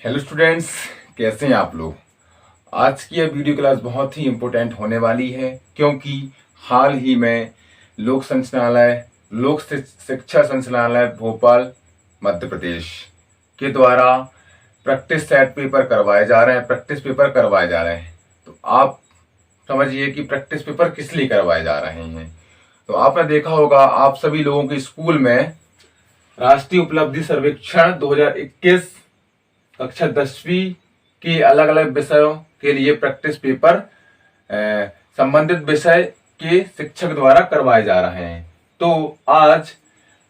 Hello students, कैसे हैं आप लोग। आज की यह वीडियो क्लास बहुत ही इम्पोर्टेंट होने वाली है क्योंकि हाल ही में लोक संचालनालय लोक शिक्षा संचालनालय भोपाल मध्य प्रदेश के द्वारा प्रैक्टिस सेट पेपर करवाए जा रहे हैं। तो आप समझिए कि प्रैक्टिस पेपर किस लिए करवाए जा रहे हैं। तो आपने देखा होगा, आप सभी लोगों के स्कूल में राष्ट्रीय उपलब्धि सर्वेक्षण 2021 कक्षा 10वीं के अलग अलग विषयों के लिए प्रैक्टिस पेपर संबंधित विषय के शिक्षक द्वारा करवाए जा रहे हैं। तो आज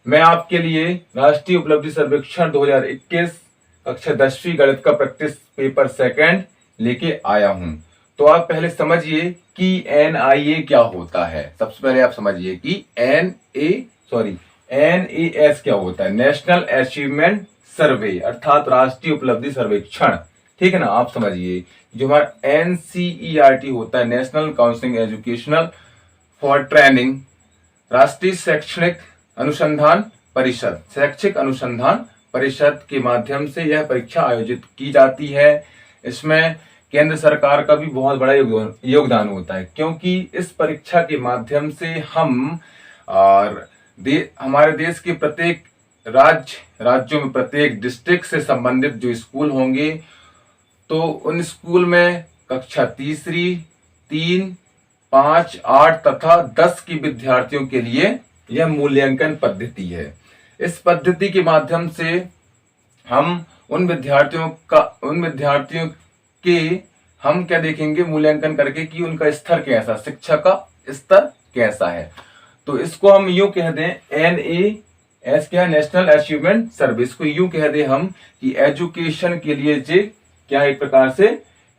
मैं आपके लिए राष्ट्रीय उपलब्धि सर्वेक्षण 2021 कक्षा 10वीं गणित का प्रैक्टिस पेपर सेकंड लेके आया हूं। तो आप पहले समझिए कि NIA क्या होता है। सबसे पहले आप समझिए कि NAS क्या होता है, नेशनल अचीवमेंट सर्वे अर्थात राष्ट्रीय उपलब्धि सर्वेक्षण। ठीक है ना। आप समझिए जो हमारा NCERT होता है, national counselling educational for training, राष्ट्रीय शैक्षिक अनुसंधान परिषद के माध्यम से यह परीक्षा आयोजित की जाती है। इसमें केंद्र सरकार का भी बहुत बड़ा योगदान होता है क्योंकि इस परीक्षा के माध्यम से हम हमारे देश के प्रत्येक राज्यों में प्रत्येक डिस्ट्रिक्ट से संबंधित जो स्कूल होंगे तो उन स्कूल में कक्षा तीसरी, 3, 5, 8 तथा 10 के विद्यार्थियों के लिए यह मूल्यांकन पद्धति है। इस पद्धति के माध्यम से हम उन विद्यार्थियों के हम क्या देखेंगे, मूल्यांकन करके कि उनका स्तर कैसा, शिक्षा का स्तर कैसा है। तो इसको हम यूं कह दें, NAS क्या है, नेशनल अचीवमेंट सर्विस को यूं कह दें हम कि एजुकेशन के लिए जे क्या एक प्रकार से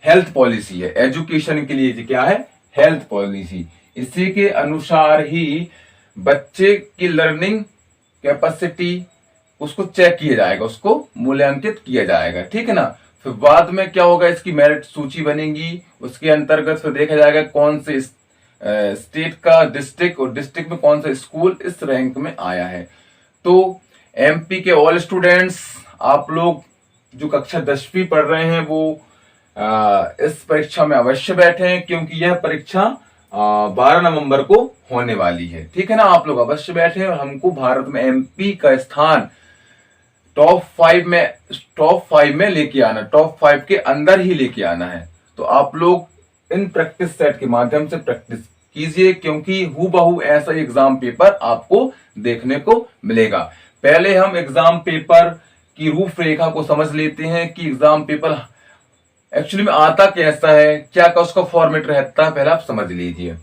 हेल्थ पॉलिसी है। एजुकेशन के लिए क्या है, हेल्थ पॉलिसी। इसी के अनुसार ही बच्चे की लर्निंग कैपेसिटी उसको चेक किया जाएगा, उसको मूल्यांकित किया जाएगा। ठीक है ना। फिर बाद में क्या होगा, इसकी मेरिट सूची बनेगी, उसके अंतर्गत फिर देखा जाएगा कौन से स्टेट का डिस्ट्रिक्ट और डिस्ट्रिक्ट में कौन सा स्कूल इस रैंक में आया है। तो MP के ऑल स्टूडेंट्स, आप लोग जो कक्षा 10वीं पढ़ रहे हैं वो इस परीक्षा में अवश्य बैठें क्योंकि यह परीक्षा 12 नवंबर को होने वाली है। ठीक है ना। आप लोग अवश्य बैठे और हमको भारत में MP का स्थान टॉप 5 में लेके आना, टॉप 5 के अंदर ही लेके आना है। तो आप लोग इन प्रैक्टिस सेट के माध्यम से प्रैक्टिस कीजिए क्योंकि हूबहू ऐसा एग्जाम पेपर आपको देखने को मिलेगा। पहले हम एग्जाम पेपर की रूपरेखा को समझ लेते हैं कि एग्जाम पेपर एक्चुअली में आता कैसा है, क्या का उसका फॉर्मेट रहता है, पहले आप समझ लीजिए।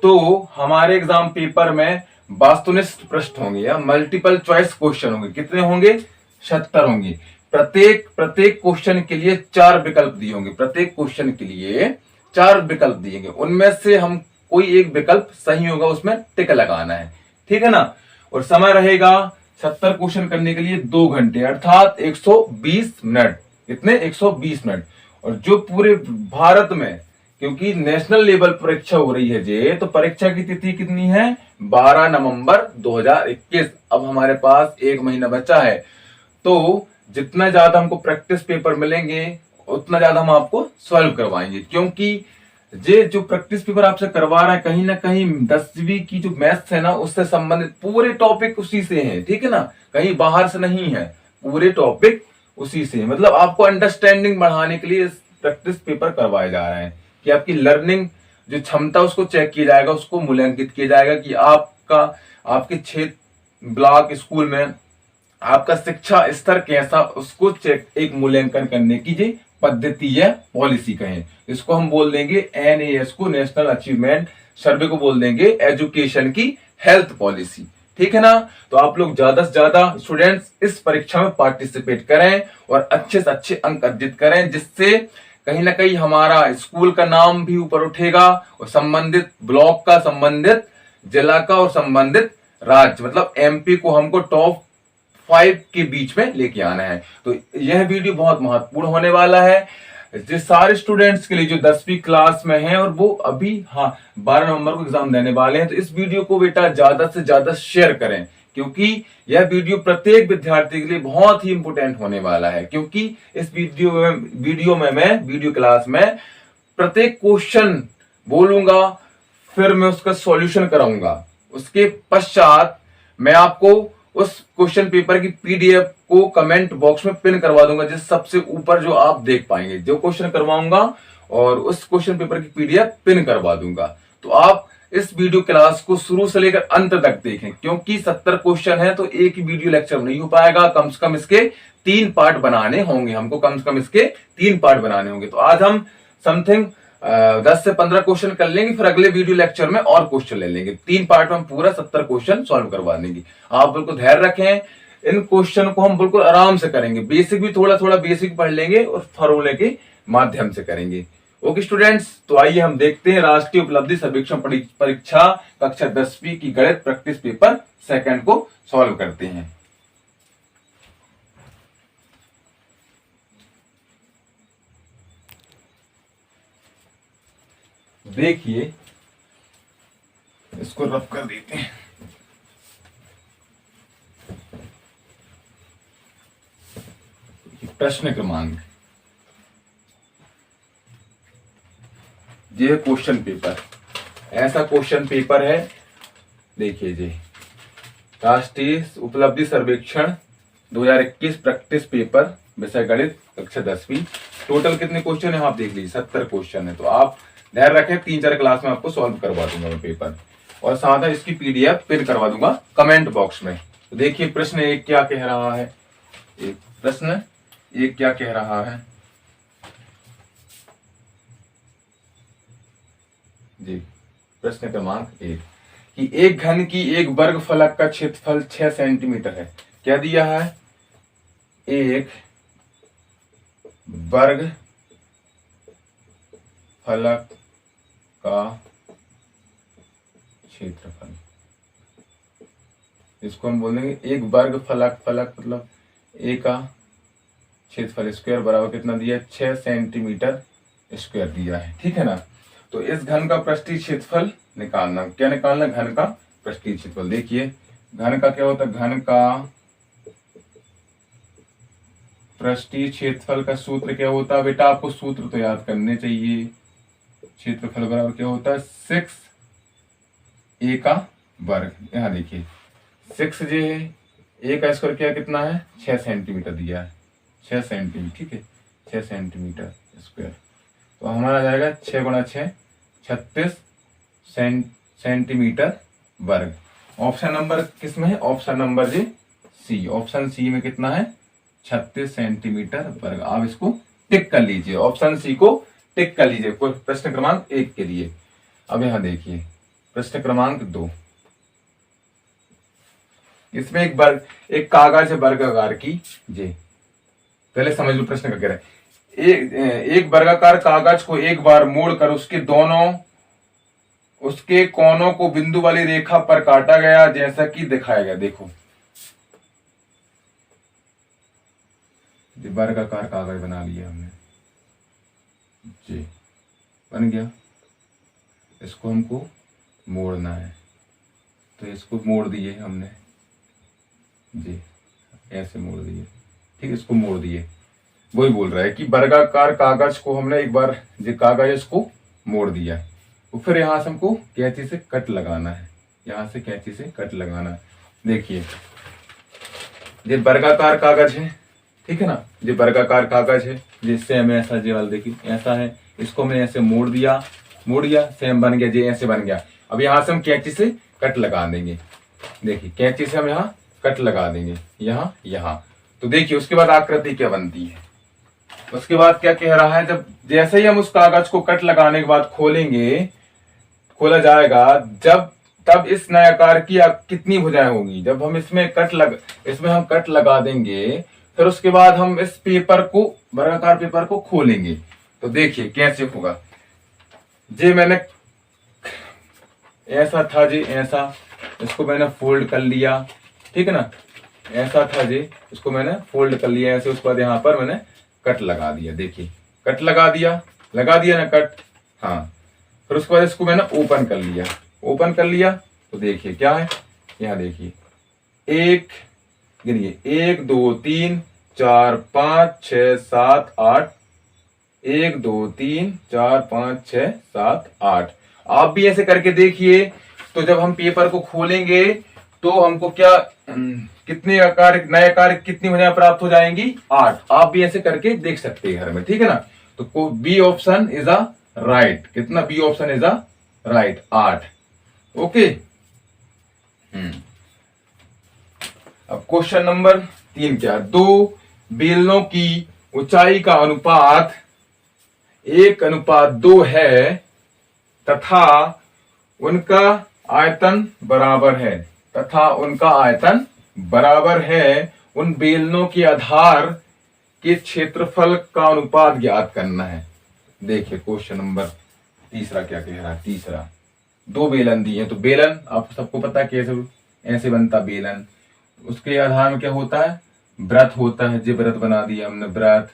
तो हमारे एग्जाम पेपर में वस्तुनिष्ठ प्रश्न होंगे या मल्टीपल चॉइस क्वेश्चन होंगे। कितने होंगे, 76 होंगे। प्रत्येक क्वेश्चन के लिए 4 विकल्प दिए होंगे। प्रत्येक क्वेश्चन के लिए 4 विकल्प दिएंगे, उनमें से हम कोई एक विकल्प सही होगा उसमें टिक लगाना है। ठीक है ना। और समय रहेगा 70 क्वेश्चन करने के लिए 2 घंटे अर्थात 120 मिनट। कितने, 120 मिनट। और जो पूरे भारत में, क्योंकि नेशनल लेवल परीक्षा हो रही है जे, तो परीक्षा की तिथि कितनी है, 12 नवंबर 2021। अब हमारे पास 1 महीना बचा है। तो जितना ज्यादा हमको प्रैक्टिस पेपर मिलेंगे उतना ज्यादा हम आपको सॉल्व करवाएंगे क्योंकि ये जो प्रैक्टिस पेपर आपसे करवा रहा है कहीं ना कहीं 10वीं की जो मैथ्स है ना उससे संबंधित पूरे टॉपिक उसी से हैं। ठीक है ना। कहीं बाहर से नहीं है, पूरे टॉपिक उसी से। मतलब आपको अंडरस्टैंडिंग बढ़ाने के लिए प्रैक्टिस पेपर करवाए जा रहे हैं कि आपकी लर्निंग जो क्षमता उसको चेक किया जाएगा, उसको मूल्यांकित किया जाएगा कि आपके क्षेत्र ब्लॉक स्कूल में आपका शिक्षा स्तर कैसा, उसको चेक एक मूल्यांकन करने की जो पद्धति है, पॉलिसी कहें। इसको हम बोल देंगे NAS को, नेशनल अचीवमेंट सर्वे को बोल देंगे एजुकेशन की हेल्थ पॉलिसी। ठीक है ना। तो आप लोग ज्यादा से ज्यादा स्टूडेंट्स इस परीक्षा में पार्टिसिपेट करें और अच्छे से अच्छे अंक अर्जित करें, जिससे कहीं ना कहीं हमारा स्कूल का नाम भी ऊपर उठेगा और संबंधित ब्लॉक का, संबंधित जिला का और संबंधित राज्य, मतलब MP को हमको टॉप 5 के बीच में लेके आना है। तो यह वीडियो बहुत महत्वपूर्ण होने वाला है जिस सारे स्टूडेंट्स के लिए जो 10वीं क्लास में हैं और वो अभी 12 नवंबर को एग्जाम देने वाले हैं। तो इस वीडियो को बेटा ज्यादा से ज्यादा शेयर करें क्योंकि यह वीडियो प्रत्येक विद्यार्थी के लिए बहुत ही इंपोर्टेंट होने वाला है, क्योंकि इस वीडियो में मैं वीडियो क्लास में प्रत्येक क्वेश्चन बोलूंगा, फिर मैं उसका सॉल्यूशन कराऊंगा। उसके पश्चात मैं आपको उस क्वेश्चन पेपर की पीडीएफ को कमेंट बॉक्स में पिन करवा दूंगा, जिस सबसे ऊपर जो आप देख पाएंगे। जो क्वेश्चन करवाऊंगा और उस क्वेश्चन पेपर की पीडीएफ पिन करवा दूंगा। तो आप इस वीडियो क्लास को शुरू से लेकर अंत तक देखें, क्योंकि 70 क्वेश्चन है तो एक ही वीडियो लेक्चर नहीं हो पाएगा। कम से कम इसके 3 पार्ट बनाने होंगे, हमको कम से कम इसके 3 पार्ट बनाने होंगे। तो आज हम समथिंग 10 से 15 क्वेश्चन कर लेंगे, फिर अगले वीडियो लेक्चर में और क्वेश्चन ले लेंगे। 3 पार्ट में हम पूरा 70 क्वेश्चन सॉल्व करवा देंगे। आप बिल्कुल धैर्य रखें, इन क्वेश्चन को हम बिल्कुल आराम से करेंगे। बेसिक भी थोड़ा थोड़ा बेसिक पढ़ लेंगे और फॉर्मूले के माध्यम से करेंगे। ओके स्टूडेंट्स, तो आइए हम देखते हैं राष्ट्रीय उपलब्धि सर्वेक्षण परीक्षा कक्षा 10वीं की गणित प्रैक्टिस पेपर सेकंड को सॉल्व करते हैं। देखिए, इसको रफ कर देते हैं। प्रश्न क्रमांक, ये क्वेश्चन पेपर, ऐसा क्वेश्चन पेपर है। देखिए जी, राष्ट्रीय उपलब्धि सर्वेक्षण 2021 प्रैक्टिस पेपर विषय गणित कक्षा 10वीं। टोटल कितने क्वेश्चन है आप देख लीजिए, 70 क्वेश्चन है। तो आप ध्यान रखें, 3-4 क्लास में आपको सॉल्व करवा दूंगा मैं पेपर, और साथ ही इसकी पीडीएफ पिन करवा दूंगा कमेंट बॉक्स में। तो देखिए प्रश्न एक क्या कह रहा है, प्रश्न एक क्या कह रहा है जी। प्रश्न क्रमांक 1 कि एक घन की एक वर्ग फलक का क्षेत्रफल 6 सेंटीमीटर है। क्या दिया है, एक वर्ग फलक का क्षेत्रफल, इसको हम बोलेंगे एक वर्ग फलक, फलक मतलब ए का क्षेत्रफल स्क्वायर बराबर कितना दिया है, 6 सेंटीमीटर स्क्वायर दिया है। ठीक है ना। तो इस घन का पृष्ठीय क्षेत्रफल निकालना। क्या निकालना, घन का पृष्ठीय क्षेत्रफल। देखिए घन का क्या होता है, घन का पृष्ठीय क्षेत्रफल का सूत्र क्या होता है बेटा, आपको सूत्र तो याद करने चाहिए। क्षेत्रफल बराबर क्या होता है, 6 ए का वर्ग। यहाँ देखिए 6 जो है, ए का स्क्वायर क्या कितना है, 6 सेंटीमीटर दिया है, 6 सेंटीमीटर। ठीक है, 6 सेंटीमीटर स्क्वायर। तो हमारा जाएगा 6 गुणा 6 36 सेंटीमीटर वर्ग। ऑप्शन नंबर किसमें है, ऑप्शन नंबर जी सी। ऑप्शन सी में कितना है, 36 सेंटीमीटर वर्ग। आप इसको टिक कर लीजिए, ऑप्शन सी को टिक कर लीजिए प्रश्न क्रमांक 1 के लिए। अब यहां देखिए प्रश्न क्रमांक 2, इसमें एक कागज है वर्गाकार की जी। पहले समझ लो प्रश्न का कह रहा है, एक वर्गाकार कागज को एक बार मोड़कर उसके कोनों को बिंदु वाली रेखा पर काटा गया, जैसा कि दिखाया गया। देखो वर्गाकार कागज बना लिया हमने जी, बन गया। इसको हमको मोड़ना है, तो इसको मोड़ दिए हमने जी, ऐसे मोड़ दिए। ठीक, इसको मोड़ दिए। वही बोल रहा है कि वर्गाकार कागज को हमने एक बार जो कागज इसको मोड़ दिया, तो फिर यहां से हमको कैंची से कट लगाना है, यहां से कैंची से कट लगाना है। देखिए ये वर्गाकार कागज है, ठीक है ना, ये वर्गाकार कागज है, जिससे हमें ऐसा जेवाल देखिए ऐसा है, इसको मैंने ऐसे मोड़ दिया सेम बन गया, जे ऐसे बन गया। अब यहाँ से हम कैंची से कट लगा देंगे। देखिए कैंची से हम यहाँ कट लगा देंगे, यहाँ। तो देखिए उसके बाद आकृति क्या बनती है। उसके बाद क्या कह रहा है, जब जैसे ही हम उस कागज को कट लगाने के बाद खोला जाएगा, तब इस नए आकार की कितनी भुजाएं होंगी। जब हम इसमें हम कट लगा देंगे, फिर उसके बाद हम इस पेपर को, वर्गाकार पेपर को खोलेंगे। तो देखिए कैसे होगा। जे मैंने ऐसा था जी, ऐसा इसको मैंने फोल्ड कर लिया, ठीक है ना, ऐसा था जी, इसको मैंने फोल्ड कर लिया ऐसे। उसके बाद यहाँ पर मैंने कट लगा दिया। देखिए कट लगा दिया ना कट, हाँ। फिर उसके बाद इसको मैंने ओपन कर लिया। तो देखिए क्या है, यहाँ देखिए एक, गिनिए, 1 2 3 4 5 6 7 8, 1 2 3 4 5 6 7 8। आप भी ऐसे करके देखिए। तो जब हम पेपर को खोलेंगे तो हमको क्या कितने आकार, नए आकार कितनी वजह प्राप्त हो जाएंगी? 8। आप भी ऐसे करके देख सकते हैं घर में, ठीक है ना। तो B option is a right. कितना? B option is a right, 8। Okay. अब क्वेश्चन नंबर 3 क्या? 2 बेलनों की ऊंचाई का अनुपात 1:2 है तथा उनका आयतन बराबर है। तथा उनका आयतन बराबर है। उन बेलनों के आधार के क्षेत्रफल का अनुपात ज्ञात करना है। देखिए क्वेश्चन नंबर तीसरा क्या कह रहा है। तीसरा, 2 बेलन दिए। तो बेलन आप सबको पता है कैसे ऐसे बनता बेलन। उसके आधार में क्या होता है? व्रत होता है। जे व्रत बना दिया हमने, व्रत,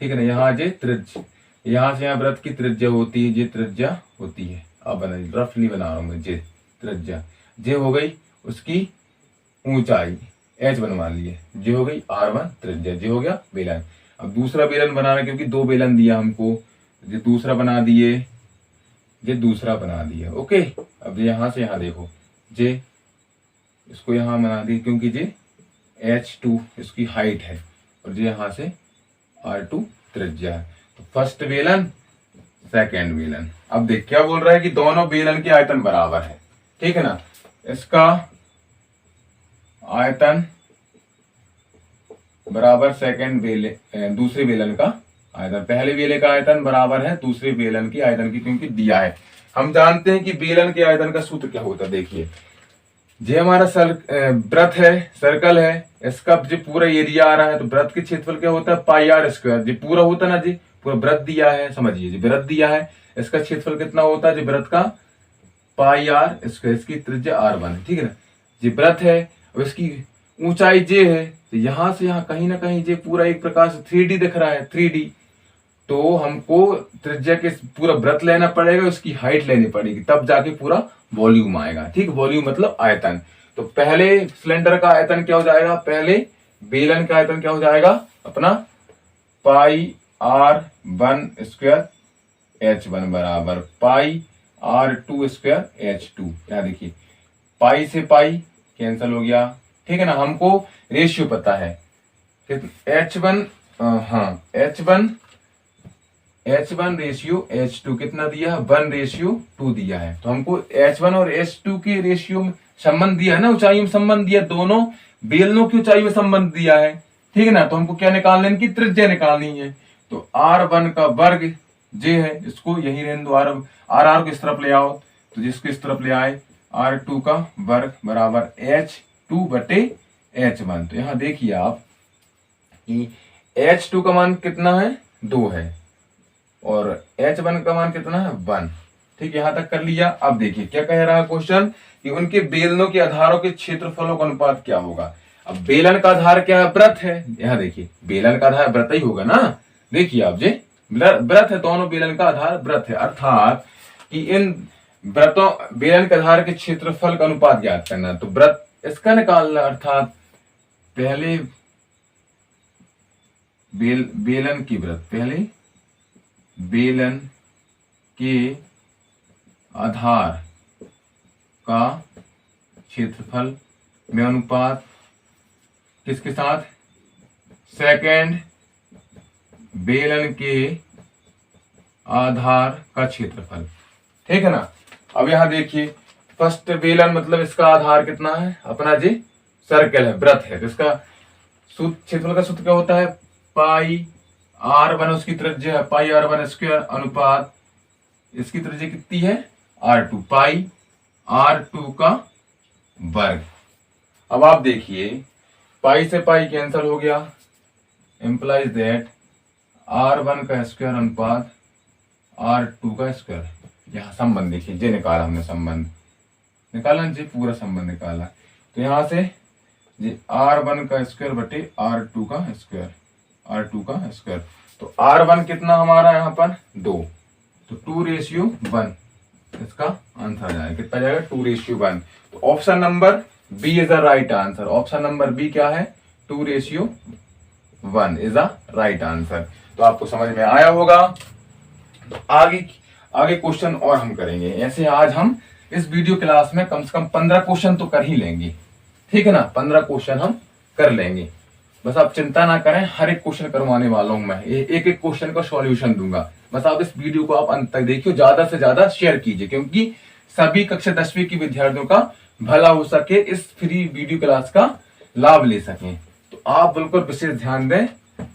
ठीक है ना। यहाँ जे त्रिज्या, यहाँ से यहाँ व्रत की त्रिज्या होती है, जे त्रिज्या होती है। अब बना, रफली बना रहा हूं मैं, जे त्रिज्या, जे हो गई उसकी ऊंचाई, एच बनवा लिए, जे हो गई R1 त्रिज्या, जे हो गया बेलन। अब दूसरा बेलन बनाना, क्योंकि 2 बेलन दिया हमको, ये दूसरा बना दिए, ये दूसरा बना दिया। ओके। अब यहां से यहां देखो, जे इसको यहां बना दी, क्योंकि जे H2 इसकी हाइट है और जे यहां से R2 त्रिज्या है। तो फर्स्ट बेलन, सेकेंड बेलन। अब देख क्या बोल रहा है कि दोनों बेलन के आयतन बराबर है, ठीक है ना। इसका आयतन बराबर सेकेंड बेलन, दूसरे बेलन का आयतन, पहले बेलन का आयतन बराबर है दूसरे बेलन की आयतन की, क्योंकि दिया है। हम जानते हैं कि बेलन के आयतन का सूत्र क्या होता है। देखिए, जे हमारा वृत्त है, सर्कल है, इसका जो पूरा एरिया आ रहा है, तो वृत्त के क्षेत्रफल क्या होता है? पाई आर स्क्वायर। जो पूरा होता है ना जी, पूरा वृत्त दिया है, समझिए जी वृत्त दिया है, इसका क्षेत्रफल कितना होता है? जो वृत्त का पाई आर स्क्वायर, इसकी त्रिज्या R1 है, ठीक है ना। जो वृत्त है और इसकी ऊंचाई जे है, तो यहां से यहां कहीं ना कहीं जे पूरा एक प्रकार से 3D दिख रहा है, 3D। तो हमको त्रिज्या के पूरा वृत्त लेना पड़ेगा, उसकी हाइट लेनी पड़ेगी, तब जाके पूरा वॉल्यूम आएगा, ठीक। वॉल्यूम मतलब आयतन। तो पहले सिलेंडर का आयतन क्या हो जाएगा? पहले बेलन का आयतन क्या हो जाएगा अपना? पाई R1 स्क्वायर H1 बराबर पाई R2 स्क्वायर H2। यहाँ देखिए, पाई से पाई कैंसिल हो गया, ठीक है ना। हमको रेशियो पता है H1, हाँ H1 रेशियो H2 कितना दिया? 1:2 दिया है। तो हमको H1 और H2 के रेशियो में संबंध दिया है ना, ऊंचाई में संबंध दिया, दोनों बेलनों की ऊंचाई में संबंध दिया है, ठीक है ना। तो हमको क्या निकालना है? इनकी त्रिज्या निकालनी है। तो R1 का वर्ग जे है, इसको यही रहने दो, R को इस तरफ ले आओ, तो जिसको इस तरफ ले आए, R2 का वर्ग बराबर H2 बटे H1। तो यहां देखिए आप कि H2 का मान कितना है? 2 है, और H1 का मान कितना है? 1। ठीक, यहां तक कर लिया। अब देखिए क्या कह रहा है क्वेश्चन, कि उनके बेलनों के आधारों के क्षेत्रफलों का अनुपात क्या होगा। अब बेलन का आधार क्या है? व्रत है। यहां देखिए, बेलन का आधार व्रत ही होगा ना। देखिए आप जे व्रत है, दोनों बेलन का आधार व्रत है, अर्थात कि इन व्रतों बेलन के आधार के क्षेत्रफल का अनुपात ज्ञात करना। तो व्रत इसका निकालना, अर्थात पहले बेलन की व्रत, पहले बेलन के आधार का क्षेत्रफल में अनुपात किसके साथ? सेकेंड बेलन के आधार का क्षेत्रफल, ठीक है ना। अब यहां देखिए, फर्स्ट बेलन मतलब इसका आधार कितना है? अपना जी सर्कल है, वृत्त है, तो इसका क्षेत्रफल का सूत्र क्या होता है? पाई R1 उसकी त्रिज्या है, पाई R1 स्क्वायर अनुपात इसकी त्रिज्या कितनी है? R2, पाई R2 का वर्ग। अब आप देखिए, पाई से पाई कैंसिल हो गया, इंप्लाइज दैट R1 का स्क्वायर अनुपात R2 का स्क्वायर। यहां संबंध देखिए, जे निकाला हमने, संबंध निकाला जी, पूरा संबंध निकाला। तो यहां से जी R1 का स्क्वायर बटे R2 का स्क्वायर, R2 का स्क्वायर। तो R1 कितना हमारा यहाँ पर? 2, तो 2:1 इसका आंसर आ जाएगा। कितना जाएगा? 2:1। तो option number b is a right answer. Option number b क्या है, 2:1 इज अ राइट आंसर। तो आपको समझ में आया होगा। तो आगे आगे क्वेश्चन और हम करेंगे। ऐसे आज हम इस वीडियो क्लास में कम से कम 15 क्वेश्चन तो कर ही लेंगे, ठीक है ना। 15 क्वेश्चन हम कर लेंगे, बस आप चिंता ना करें, हर एक क्वेश्चन करवाने वाला हूं मैं, एक एक क्वेश्चन का सॉल्यूशन दूंगा। बस आप इस वीडियो को आप अंत तक देखिए, ज्यादा से ज्यादा शेयर कीजिए, क्योंकि सभी कक्षा 10वीं के विद्यार्थियों का भला हो सके, इस फ्री वीडियो क्लास का लाभ ले सकें। तो आप बिल्कुल विशेष ध्यान दें,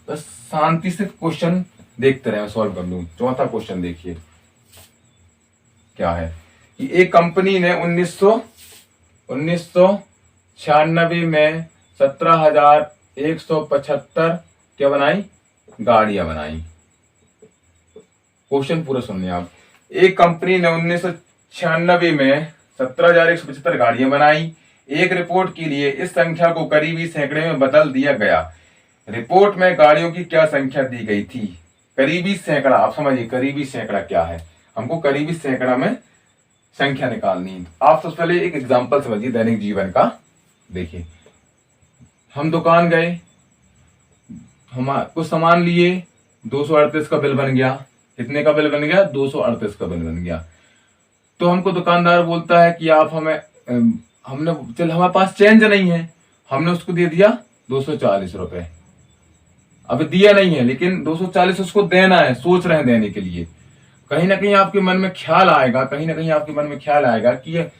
बस शांति से क्वेश्चन देखते रहे, सॉल्व कर लूं। चौथा क्वेश्चन देखिए क्या है कि एक कंपनी ने 1996 में 17,175 क्या बनाई, गाड़ियां बनाई। क्वेश्चन पूरा सुनिए आप। एक कंपनी ने 1996 में 17,175 गाड़ियां बनाई। एक रिपोर्ट के लिए इस संख्या को करीबी सैकड़े में बदल दिया गया। रिपोर्ट में गाड़ियों की क्या संख्या दी गई थी। करीबी सैकड़ा, आप समझिए करीबी सैकड़ा क्या है, हमको करीबी सैकड़ा में संख्या निकालनी है। आप सबसे पहले एक एग्जांपल समझिए दैनिक जीवन का। देखिए, हम दुकान गए, हम कुछ सामान लिए, 238 का बिल बन गया। कितने का बिल बन गया, 238 का बिल बन गया। तो हमको दुकानदार बोलता है कि आप हमें हमने चल हमारे पास चेंज नहीं है, हमने उसको दे दिया 240 रुपए। अब दिया नहीं है, लेकिन 240 उसको देना है, सोच रहे हैं देने के लिए। कहीं ना कहीं आपके मन में ख्याल आएगा, कहीं ना कहीं आपके मन में ख्याल आएगा कि ये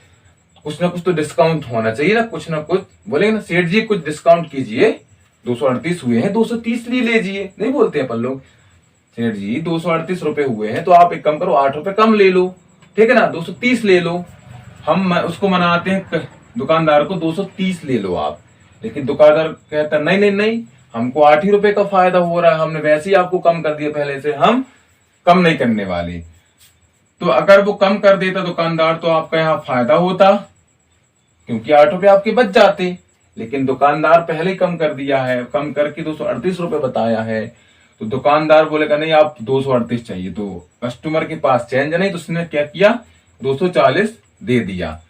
कुछ ना कुछ तो डिस्काउंट होना चाहिए ना, कुछ ना कुछ बोलेंगे ना, सेठ जी कुछ डिस्काउंट कीजिए, 238 हुए हैं, 230 ले लीजिए। नहीं बोलते अपन लोग, सेठ जी 238 रुपए हुए हैं तो आप एक कम करो, 8 रुपए कम ले लो, ठीक है ना, 230 ले लो। हम उसको मनाते हैं दुकानदार को, 230 ले लो आप। लेकिन दुकानदार कहता नहीं नहीं नहीं, हमको 8 ही रुपए का फायदा हो रहा है, हमने वैसे ही आपको कम कर दिया पहले से, हम कम नहीं करने वाले। तो अगर वो कम कर देता दुकानदार तो आपका यहाँ फायदा होता, क्योंकि 8 रुपए आपके बच जाते। लेकिन दुकानदार पहले ही कम कर दिया है, कम करके 238 रुपए बताया है। तो दुकानदार बोलेगा नहीं आप 238 चाहिए, तो कस्टमर के पास चेंज नहीं, तो उसने क्या किया, 240 दे दिया,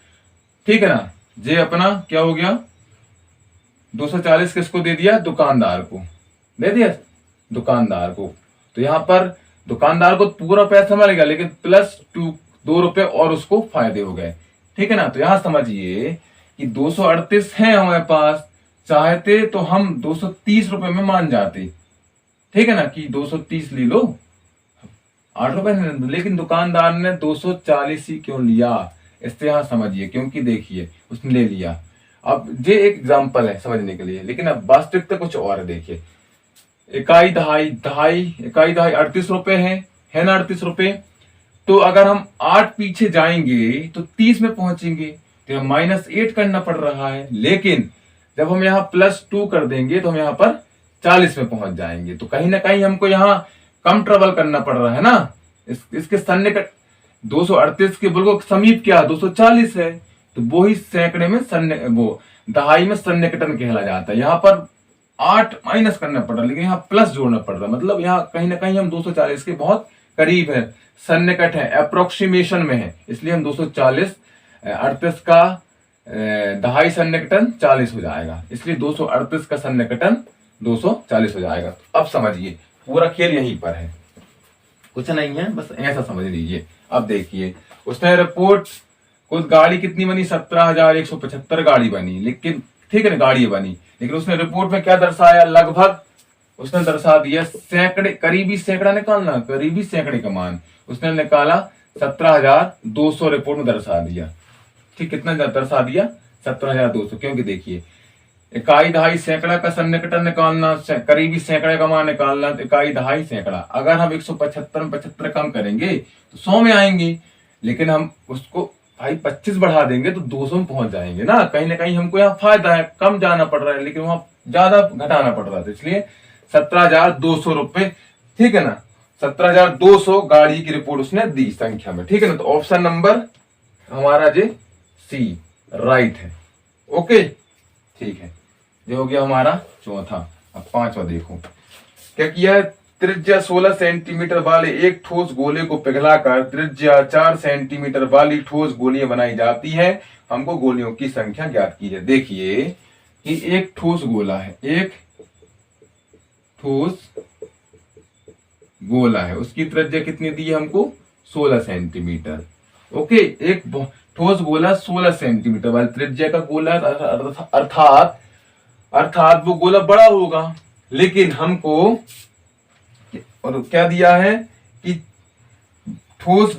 ठीक है ना। ये अपना क्या हो गया, 240 किसको दे दिया, दुकानदार को दे दिया, दुकानदार को। तो यहाँ पर दुकानदार को पूरा पैसा मिल गया, लेकिन प्लस 2 रुपए और उसको फायदे हो गए, ठीक है ना। तो यहां समझिए कि 238 है हमारे पास, चाहते तो हम 230 रुपए में मान जाते, ठीक है ना, कि 230 ले लो, 8 रुपए, लेकिन दुकानदार ने 240 ही क्यों लिया, इससे यहां समझिए, क्योंकि देखिए उसने ले लिया। अब ये एक एग्जाम्पल है समझने के लिए, लेकिन अब वास्तविकता कुछ और है। देखिए, इकाई दहाई 38 रुपए है ना, 38 रुपए। तो अगर हम 8 पीछे जाएंगे तो 30 में पहुंचेंगे, तो -8 करना पड़ रहा है। लेकिन जब हम यहाँ +2 कर देंगे तो हम यहाँ पर 40 में पहुंच जाएंगे। तो कहीं ना कहीं हमको यहाँ कम ट्रेवल करना पड़ रहा है ना। इसके सन्निकट 238 के बिल्कुल समीप क्या 240 है, तो वो ही सैकड़े में वो दहाई में सन्निकटन कहला जाता है। यहाँ पर 8 माइनस करना पड़ रहा है, लेकिन यहाँ प्लस जोड़ना पड़ रहा है, मतलब यहाँ कहीं ना कहीं हम 240 के बहुत करीब है, सन्निकट है, अप्रोक्सीमेशन में है, इसलिए हम 240 38 का दहाई सन्निकटन 40 हो जाएगा, इसलिए 238 का सन्निकटन 240 हो जाएगा। तो अब समझिए पूरा खेल यहीं पर है, कुछ नहीं है, बस ऐसा समझ लीजिए। अब देखिए, उसने रिपोर्ट कुछ गाड़ी कितनी बनी, 17,175 गाड़ी बनी, लेकिन ठीक है ना, गाड़ी बनी, लेकिन उसने रिपोर्ट में क्या दर्शाया, लगभग उसने दर्शा दिया सैकड़े, करीबी सैकड़ा निकालना, करीबी सैकड़े का मान उसने निकाला 17,200 रिपोर्ट में दर्शा दिया। ठीक, कितना दर्शा दिया, 17,200। क्योंकि देखिए, इकाई दहाई सैकड़ा का सन्निकटन निकालना, करीबी सैकड़े का मान निकालना, इकाई दहाई सैकड़ा। अगर हम 175 में 75 कम करेंगे तो 100 में आएंगे, लेकिन हम उसको भाई 25 बढ़ा देंगे तो 200 में पहुंच जाएंगे ना। कहीं ना कहीं हमको यहाँ फायदा है, कम जाना पड़ रहा है, लेकिन वहां ज्यादा घटाना पड़ रहा था, इसलिए 17,200 रुपए, ठीक है ना, 17,200 गाड़ी की रिपोर्ट उसने दी संख्या में, ठीक है ना। तो ऑप्शन नंबर हमारा जे सी राइट है। ओके, ठीक है, ये हो गया हमारा चौथा। अब पांचवा देखो क्या किया, त्रिज्या 16 सेंटीमीटर वाले एक ठोस गोले को पिघलाकर त्रिज्या 4 सेंटीमीटर वाली ठोस गोलियां बनाई जाती है। हमको गोलियों की संख्या ज्ञात की है। देखिए कि एक ठोस गोला है, एक ठोस गोला है, उसकी त्रिज्या कितनी दी है हमको 16 सेंटीमीटर। ओके, एक ठोस गोला 16 सेंटीमीटर वाली त्रिज्या का गोला अर्थात अर्थात वो गोला बड़ा होगा, लेकिन हमको और क्या दिया है कि ठोस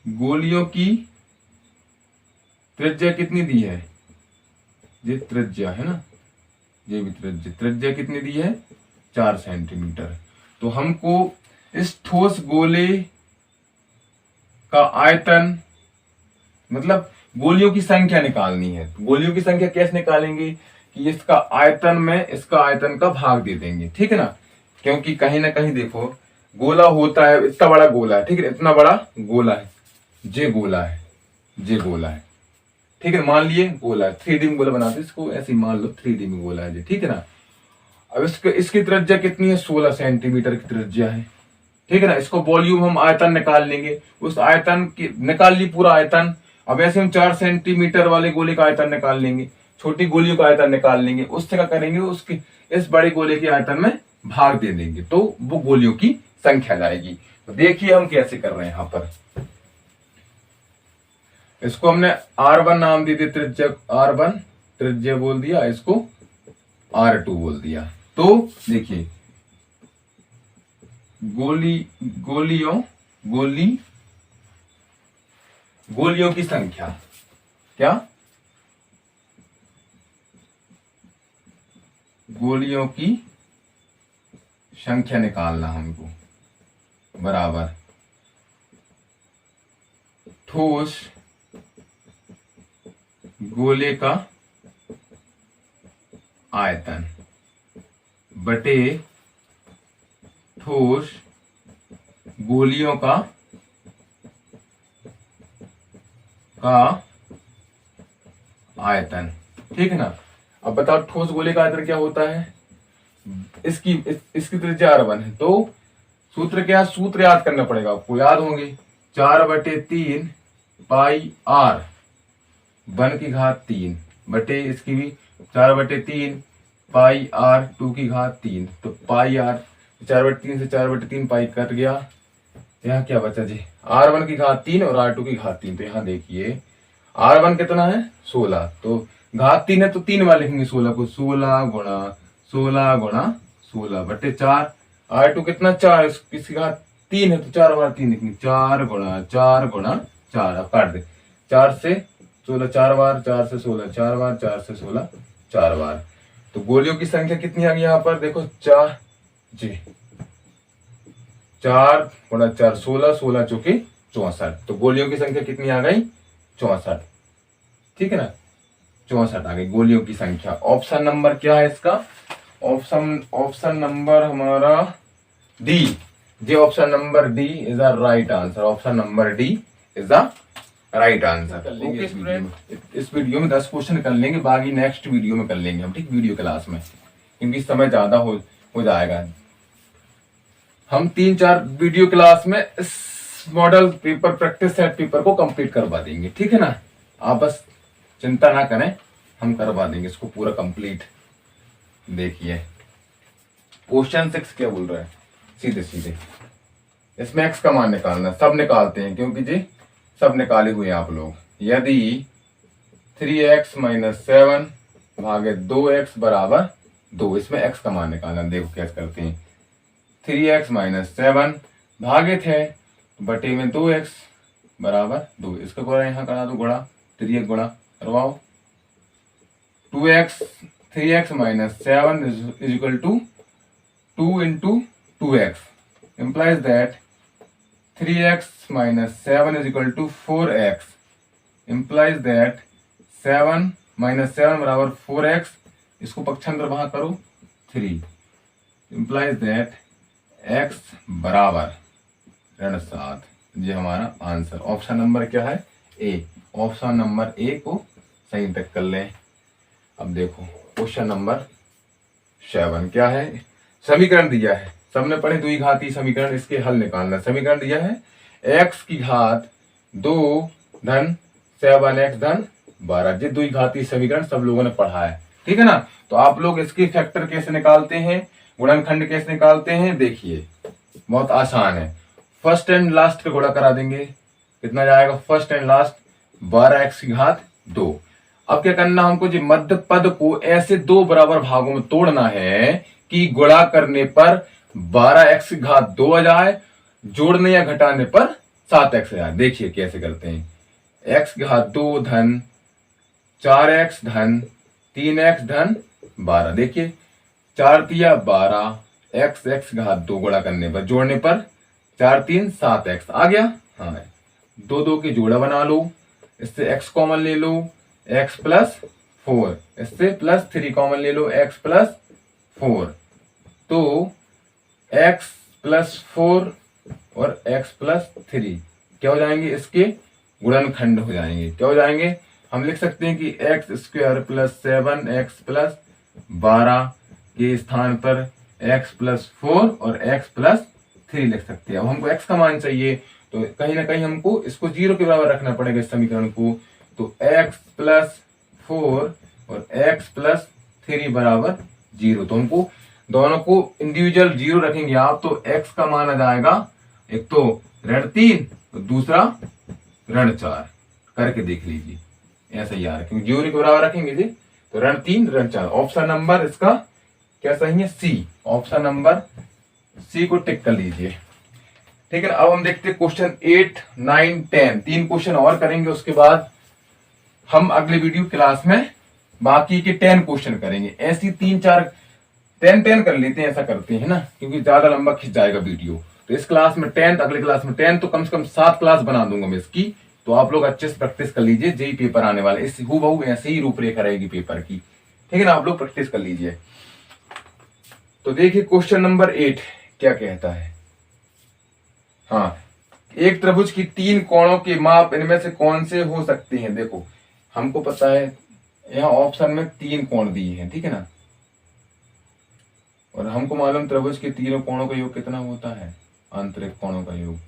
गोलियों की त्रिज्या कितनी दी है, ये त्रिज्या है ना, ये भी त्रिज्या कितनी दी है 4 सेंटीमीटर। तो हमको इस ठोस गोले का आयतन मतलब गोलियों की संख्या निकालनी है। गोलियों की संख्या कैसे निकालेंगे कि इसका आयतन में इसका आयतन का भाग दे देंगे, ठीक है ना, क्योंकि कहीं ना कहीं देखो गोला होता है, इतना बड़ा गोला है, ठीक है, इतना बड़ा गोला है, ये गोला है, ये गोला है, ठीक है, मान लिए गोला है, 3D में गोला बनाते इसको ऐसे ही मान लो 3D में गोला है, ठीक है ना। अब इसकी त्रिज्या कितनी है 16 सेंटीमीटर की त्रिज्या है, ठीक है ना। इसको वॉल्यूम हम आयतन निकाल लेंगे, उस आयतन की निकाल ली पूरा आयतन। अब ऐसे हम 4 सेंटीमीटर वाले गोले का आयतन निकाल लेंगे, छोटी गोलियों का आयतन निकाल लेंगे, उससे क्या करेंगे उसके इस बड़े गोले के आयतन में भाग दे देंगे, तो वो गोलियों की संख्या लाएगी। तो देखिए हम कैसे कर रहे हैं यहाँ पर, इसको हमने R1 नाम दे दिया, त्रिज्या R1 त्रिज्या बोल दिया, इसको R2 बोल दिया। तो देखिए गोलियों की संख्या क्या, गोलियों की संख्या निकालना हमको, बराबर ठोस गोले का आयतन बटे ठोस गोलियों का आयतन, ठीक है ना। अब बताओ ठोस गोले का आयतन क्या होता है, इसकी त्रिज्या R1 है, तो सूत्र क्या, सूत्र याद करना पड़ेगा आपको, याद होंगे 4/3 पाई R 1/3 बटे इसकी भी 4/3 पाई R 2/3, तो पाई R 4/3 से 4/3 पाई कट गया, यहाँ क्या बचा जी R1/3 और R2/3। तो यहाँ देखिए R1 कितना है 16, तो घात 3 है तो 3 बार लिखेंगे 16 को, 16 गुणा 16 बटे 4, R2 कितना 4, इसकी घात 3 है तो 4 बार 3 लिखेंगे, 4 गुणा 4, अब काट दे 4 से 16 4 बार, 4 से 16 4 बार, 4 से 16 4 बार। तो गोलियों की संख्या कितनी आ गई यहाँ पर देखो 4 जी, 4 गुणा 4 16 चौके 64, तो गोलियों की संख्या कितनी आ गई 64, ठीक है ना, 64 आ गई गोलियों की संख्या। ऑप्शन नंबर क्या है इसका, ऑप्शन नंबर हमारा डी, जी option number d is the right answer, option number d is the right answer. Okay student, इस वीडियो में 10 क्वेश्चन कर लेंगे, बाकी नेक्स्ट वीडियो में कर लेंगे हम, ठीक, वीडियो क्लास में, क्योंकि समय ज्यादा हो जाएगा। हम 3-4 वीडियो क्लास में इस model paper practice set paper को कंप्लीट करवा देंगे, ठीक है ना। आप बस चिंता ना करें, हम करवा देंगे इसको पूरा कंप्लीट। देखिए क्वेश्चन 6 क्या बोल रहा है, सीधे इसमें x का मान निकालना, सब निकालते हैं क्योंकि जी सब निकाले हुए हैं आप लोग। यदि 3x - 7 भागे 2x बराबर 2, इसमें x का मान निकालना, देखो कैसे करते हैं, 3x - 7 भागे थे बटे में 2x बराबर 2, इसका गुणा यहाँ करा दो, गुणा 3x गुणा करवाओ, 3x - 7 is equal to 2 into 2x implies that 3x - 7 is equal to 4x implies that 7 - 7 बराबर 4x, इसको पक्षांतर वहां करो 3 implies that x बराबर ऋण 7। ये हमारा आंसर, ऑप्शन नंबर क्या है ए, ऑप्शन नंबर ए को सही तक कर लें। अब देखो क्वेश्चन नंबर 7 क्या है, समीकरण दिया है सबने पढ़े द्विघाती समीकरण, इसके हल निकालना। समीकरण दिया है x की घात 2 धन 7x धन 12। ये द्विघाती समीकरण सब लोगों ने पढ़ा है, ठीक है ना। तो आप लोग इसके फैक्टर कैसे निकालते हैं, गुणनखंड कैसे निकालते हैं, देखिए बहुत आसान है। फर्स्ट एंड लास्ट का गुणा करा देंगे, कितना जाएगा, फर्स्ट एंड लास्ट 12x की घात 2। अब क्या करना हमको, जी मध्य पद को ऐसे दो बराबर भागों में तोड़ना है कि गुणा करने पर 12x की घात 2 आ जाए, जोड़ने या घटाने पर 7x आ जाए। देखिए कैसे करते हैं, x की घात 2 धन 4x धन 3x धन 12। देखिए 4 तिया 12, x घात 2 गुणा करने पर, जोड़ने पर 4 3 7x आ गया। हाँ, दो दो की जोड़ा बना लो, इससे x कॉमन ले लो, x प्लस 4, इससे प्लस 3 कॉमन ले लो, x प्लस 4। तो x प्लस 4 और x प्लस 3 क्या हो जाएंगे, इसके गुणनखंड हो जाएंगे। क्या हो जाएंगे, हम लिख सकते हैं कि x square plus 7x plus 12 के स्थान पर x प्लस 4 और x प्लस 3 लिख सकते हैं। अब हमको x का मान चाहिए, तो कहीं ना कहीं हमको इसको 0 के बराबर रखना पड़ेगा इस समीकरण को। तो x प्लस 4 और x प्लस 3 बराबर 0। तो हमको दोनों को इंडिविजुअल 0 रखेंगे आप, तो x का मान आ जाएगा, एक तो ऋण 3 तो दूसरा ऋण 4। करके देख लीजिए, ऐसा ही आ रहा है, क्योंकि 0 के बराबर रखेंगे जी। तो ऋण 3 ऋण 4, ऑप्शन नंबर इसका क्या सही है, सी। ऑप्शन नंबर सी को टिक कर लीजिए, ठीक है। अब हम देखते हैं क्वेश्चन 8 9 10, 3 क्वेश्चन और करेंगे, उसके बाद हम अगले वीडियो क्लास में बाकी के 10 क्वेश्चन करेंगे। ऐसी 3 4 10 कर लेते हैं, ऐसा करते हैं ना, क्योंकि ज्यादा लंबा खिंच जाएगा वीडियो। तो इस क्लास में 10, अगले क्लास में 10, तो कम से कम 7 क्लास बना दूंगा मैं इसकी। तो आप लोग अच्छे से प्रैक्टिस कर लीजिए, जेई पेपर आने वाले, इस हूबहू ऐसे ही रूपरेखा रहेगी पेपर की, ठीक है ना। आप लोग प्रैक्टिस कर लीजिए। तो देखिए क्वेश्चन नंबर 8 क्या कहता है। हाँ, एक त्रिभुज की 3 कोणों के माप इनमें से कौन से हो सकते हैं। देखो हमको पता है यहाँ ऑप्शन में 3 कोण दिए हैं, ठीक है ना, और हमको मालूम त्रिभुज के तीनों कोणों का योग कितना होता है, आंतरिक कोणों का योग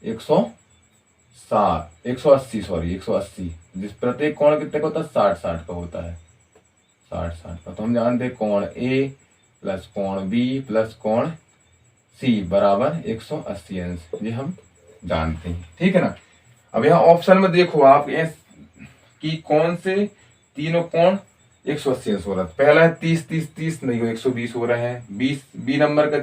180, जिस प्रत्येक कोण कितने का होता है, 60 का होता है, 60 का। तो हम जानते हैं कोण ए प्लस कोण बी प्लस कोण सी बराबर 180 अंश, ये हम जानते हैं, ठीक है ना। अब यहाँ ऑप्शन में देखो आप कि कौन से तीनों कोण 180 अंश हो रहा है। पहला है 30 नहीं हो, 120 हो रहे हैं। 20 बी नंबर का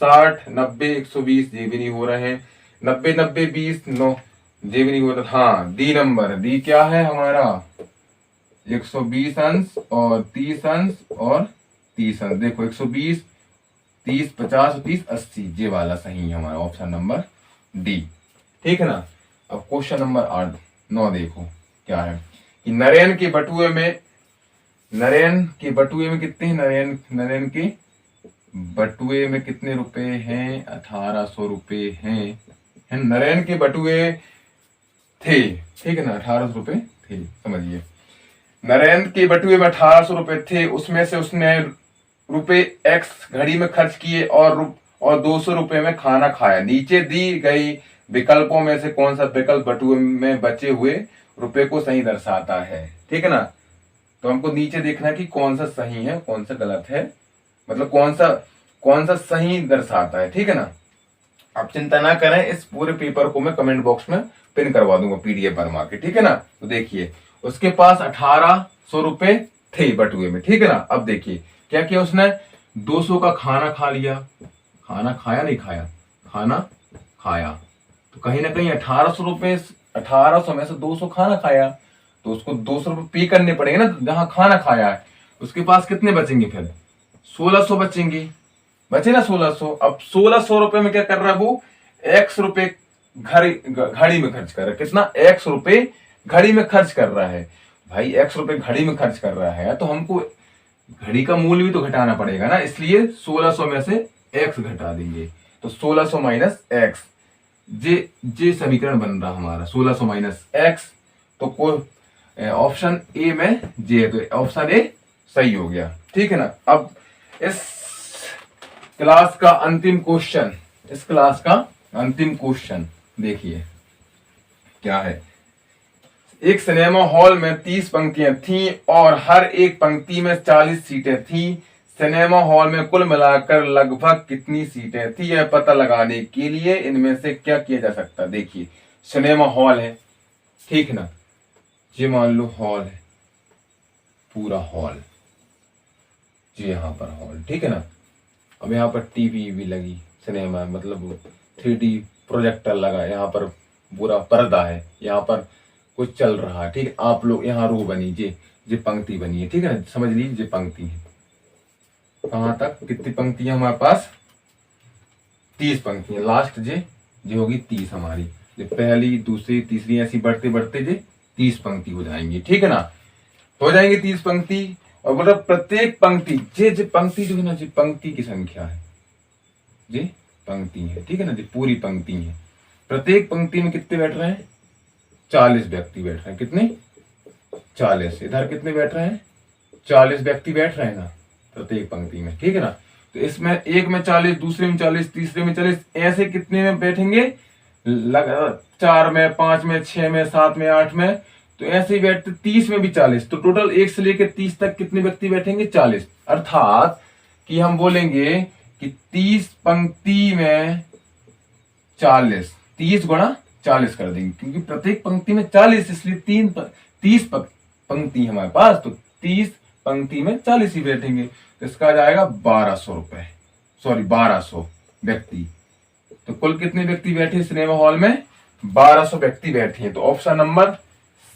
60 90 120, ये भी नहीं हो रहे हैं। 90 90 20 9, ये भी नहीं हो रहा। हाँ, डी नंबर, डी क्या है हमारा 120 अंश और 30 अंश और 30 अंश। देखो 120 30 50 30 80, ये वाला सही है हमारा, ऑप्शन नंबर डी, ठीक है ना। अब क्वेश्चन नंबर 9 देखो क्या है कि नरेन के बटुए में कितने हैं, नरेन के बटुए में कितने रुपए हैं, 1800 रुपए हैं। नरेन के बटुए थे, ठीक है ना, 1800 रुपए थे, समझिए। नरेन के बटुए में 1800 रुपए थे, उसमें से उसने रुपए x घड़ी में खर्च किए और 200 रुपए में खाना खाया। नीचे दी गई विकल्पों में से कौन सा विकल्प बटुए में बचे हुए रुपए को सही दर्शाता है, ठीक है ना। तो हमको नीचे देखना है कि कौन सा सही है कौन सा गलत है, मतलब कौन सा सही दर्शाता है, ठीक है ना। आप चिंता ना करें, इस पूरे पेपर को मैं कमेंट बॉक्स में पिन करवा दूंगा PDF बनवा के, ठीक है ना। तो देखिए उसके पास 1800 रुपए थे बटुए में, ठीक है ना। अब देखिए क्या किया उसने, 200 का खाना खा लिया। खाना खाया नहीं खाया, खाना खाया। तो कहीं ना कहीं 1800 में से 200 खाना खाया, तो उसको 200 रुपए पे करने पड़ेंगे ना, जहां खाना खाया है। उसके पास कितने बचेंगे, फिर 1600 बचेंगे, बचे ना 1600। अब 1600 रुपए में क्या कर रहा है वो, x रुपए घड़ी में खर्च कर रहा है। कितना, x रुपए घड़ी में खर्च कर रहा है। भाई x रुपए घड़ी में खर्च कर रहा है, तो हमको घड़ी का मूल्य भी तो घटाना पड़ेगा ना, इसलिए 1600 में से x घटा देंगे। तो 1600 माइनस x, जे समीकरण बन रहा हमारा 1600 माइनस x। तो कोई ऑप्शन ए में जे है, तो ऑप्शन ए सही हो गया, ठीक है ना। अब इस क्लास का अंतिम क्वेश्चन, इस क्लास का अंतिम क्वेश्चन देखिए क्या है। एक सिनेमा हॉल में 30 पंक्तियां थीं और हर एक पंक्ति में 40 सीटें थीं। सिनेमा हॉल में कुल मिलाकर लगभग कितनी सीटें थी, यह पता लगाने के लिए इनमें से क्या किया जा सकता है। देखिए सिनेमा हॉल है, ठीक ना, ये मान लो हॉल है, पूरा हॉल, ये यहाँ पर हॉल, ठीक है ना। अब यहाँ पर टीवी भी लगी, सिनेमा मतलब 3D प्रोजेक्टर लगा, यहाँ पर पूरा पर्दा है, यहाँ पर कुछ चल रहा है, ठीक है। आप लोग यहाँ रो बनी, ये पंक्ति बनी है, ठीक है ना, समझ लीजिए ये पंक्ति है। कहाँ तक, कितनी पंक्तियां हमारे पास, 30 पंक्तियां, लास्ट ये होगी 30 हमारी, ये पहली दूसरी तीसरी ऐसी बढ़ते बढ़ते ये 30 पंक्ति हो जाएंगी, ठीक है ना, हो जाएंगे 30 पंक्ति। और बोला प्रत्येक पंक्ति, जे पंक्ति जो है ना, ये पंक्ति की संख्या है, ये पंक्ति है, ठीक है ना, ये पूरी पंक्ति है। प्रत्येक पंक्ति में कितने बैठ रहे हैं, 40 व्यक्ति बैठ रहे हैं, कितने, 40। इधर कितने बैठ रहे हैं, 40 व्यक्ति बैठ रहे हैं ना प्रत्येक पंक्ति में, ठीक है ना। तो इसमें एक में 40, दूसरे में 40, तीसरे में 40, ऐसे कितने में बैठेंगे, 4 में, 5 में, 6 में, 7 में, 8 में, तो ऐसे ही बैठते 30 में भी 40। तो टोटल 1 से लेकर 30 तक कितने व्यक्ति बैठेंगे, 40। अर्थात कि हम बोलेंगे कि 30 पंक्ति में 40, 30 गुणा 40 कर देंगे, क्योंकि प्रत्येक पंक्ति में 40, इसलिए 30 पंक्ति हमारे पास, तो 30 पंक्ति में 40 ही बैठेंगे। तो इसका आ जाएगा 1200 रुपए, सॉरी 1200 व्यक्ति। तो कुल कितने व्यक्ति बैठे सिनेमा हॉल में, 1200 व्यक्ति बैठे हैं। तो option number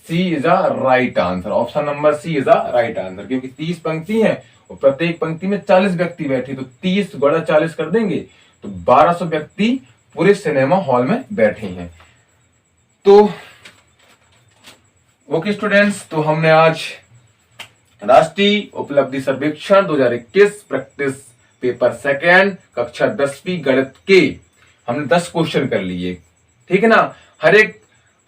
c is a right answer, option number c is a right answer, क्योंकि 30 पंक्ति है और प्रत्येक पंक्ति में 40 व्यक्ति बैठे, तो 30 गुणा 40 कर देंगे, तो 1200 व्यक्ति पूरे सिनेमा हॉल में बैठे हैं। तो ओके स्टूडेंट्स, तो हमने आज राष्ट्रीय उपलब्धि सर्वेक्षण 2021 प्रैक्टिस पेपर सेकेंड कक्षा 10वीं गणित के हमने 10 क्वेश्चन कर लिए, ठीक है ना।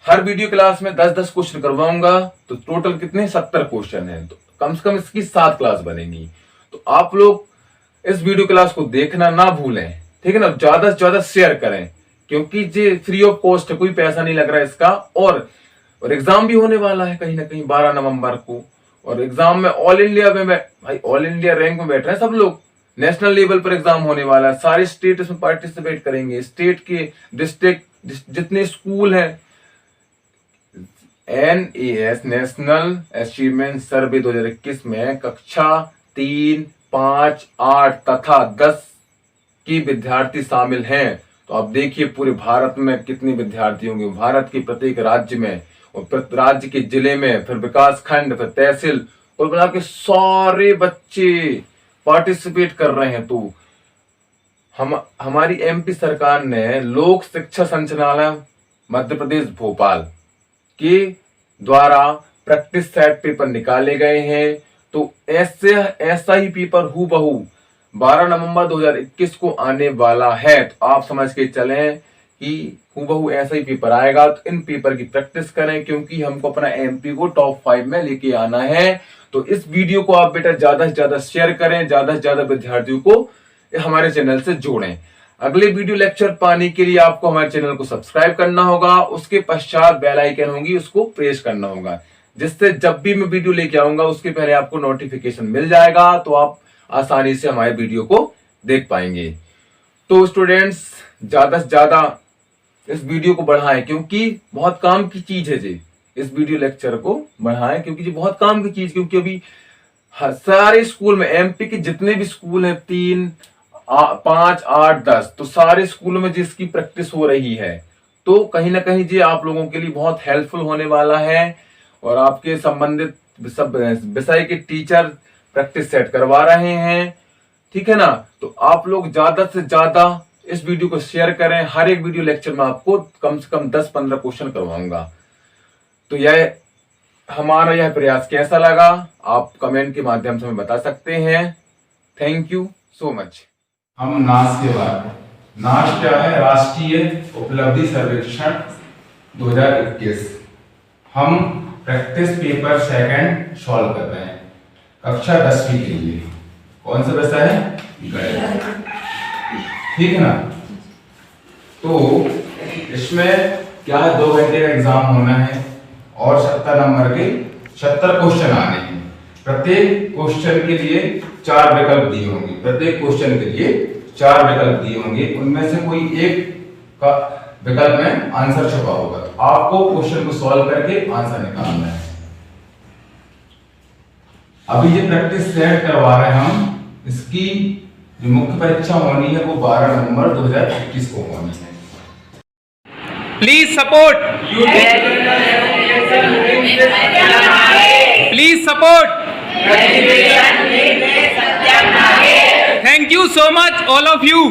हर वीडियो क्लास में 10-10 क्वेश्चन करवाऊंगा, तो टोटल कितने, 70 क्वेश्चन है, तो कम से कम इसकी 7 क्लास बनेगी। तो आप लोग इस वीडियो क्लास को देखना ना भूलें, ठीक है ना, ज्यादा से ज्यादा शेयर करें, क्योंकि ये फ्री ऑफ कॉस्ट है, कोई पैसा नहीं लग रहा है इसका। और एग्जाम भी होने वाला है कहीं ना कहीं 12 नवंबर को, और एग्जाम में ऑल इंडिया में भाई ऑल इंडिया रैंक में बैठ रहे हैं सब लोग, नेशनल लेवल पर एग्जाम होने वाला है, सारे स्टेट इसमें पार्टिसिपेट करेंगे, स्टेट के डिस्ट्रिक्ट जितने स्कूल हैं। NAS नेशनल अचीवमेंट सर्वे 2021 में कक्षा 3, 5, 8 तथा 10 के विद्यार्थी शामिल हैं। तो आप देखिए पूरे भारत में कितने विद्यार्थी होंगे, भारत के प्रत्येक राज्य में, और राज्य के जिले में, फिर विकास खंड, फिर तहसील, और बना के सारे बच्चे पार्टिसिपेट कर रहे हैं। तो हमारी MP सरकार ने लोक शिक्षा संचालनालय मध्य प्रदेश भोपाल के द्वारा प्रैक्टिस सेट पेपर निकाले गए हैं। तो ऐसा ही पेपर हूबहू 12 नवंबर 2021 को आने वाला है। तो आप समझ के चलें कि हूबहू ऐसा ही पेपर आएगा। तो इन पेपर की प्रैक्टिस करें, क्योंकि हमको अपना MP को टॉप 5 में लेके आना है। तो इस वीडियो को आप बेटा ज्यादा से ज्यादा शेयर करें, ज्यादा से ज्यादा विद्यार्थियों को हमारे चैनल से जोड़ें। अगले वीडियो लेक्चर पाने के लिए आपको हमारे चैनल को सब्सक्राइब करना होगा, उसके पश्चात बेल आइकन होगी, उसको प्रेस करना होगा, जिससे जब भी मैं वीडियो लेके आऊंगा उसके पहले आपको नोटिफिकेशन मिल जाएगा, तो आप आसानी से हमारे वीडियो को देख पाएंगे। तो स्टूडेंट्स ज्यादा से ज्यादा इस वीडियो को बढ़ाएं, क्योंकि बहुत काम की चीज है जी। इस वीडियो लेक्चर को बढ़ाएं क्योंकि ये बहुत काम की चीज, क्योंकि अभी सारे स्कूल में MP के जितने भी स्कूल हैं 3, 5, 8, 10, तो सारे स्कूलों में जिसकी प्रैक्टिस हो रही है। तो कहीं ना कहीं जी आप लोगों के लिए बहुत हेल्पफुल होने वाला है, और आपके संबंधित सब विषय के टीचर प्रैक्टिस सेट करवा रहे हैं, ठीक है ना। तो आप लोग ज्यादा से ज्यादा इस वीडियो को शेयर करें। हर एक वीडियो लेक्चर में आपको कम से कम 10-15 क्वेश्चन करवाऊंगा। तो हमारा यह प्रयास कैसा लगा आप कमेंट के माध्यम से हमें बता सकते हैं। Thank you so much. हम नास के बारे में, नास क्या है, राष्ट्रीय उपलब्धि सर्वेक्षण 2021, हम प्रैक्टिस पेपर सेकंड सॉल्व कर रहे हैं कक्षा 10वीं के लिए। कौन सा विषय है, गणित। ठीक है ना। तो इसमें क्या है, 2 घंटे का एग्जाम होना है और 70 नंबर के 70 क्वेश्चन आने हैं। प्रत्येक क्वेश्चन के लिए 4 विकल्प दिए होंगे, प्रत्येक क्वेश्चन के लिए 4 विकल्प दिए होंगे, उनमें से कोई एक का विकल्प में आंसर छुपा होगा। आपको क्वेश्चन को सॉल्व करके आंसर निकालना है। अभी ये प्रैक्टिस सेट करवा रहे हैं हम, इसकी जो मुख्य परीक्षा होनी है वो 12 नवंबर 2021 को होनी है। Please support, please support. Thank you so much all of you.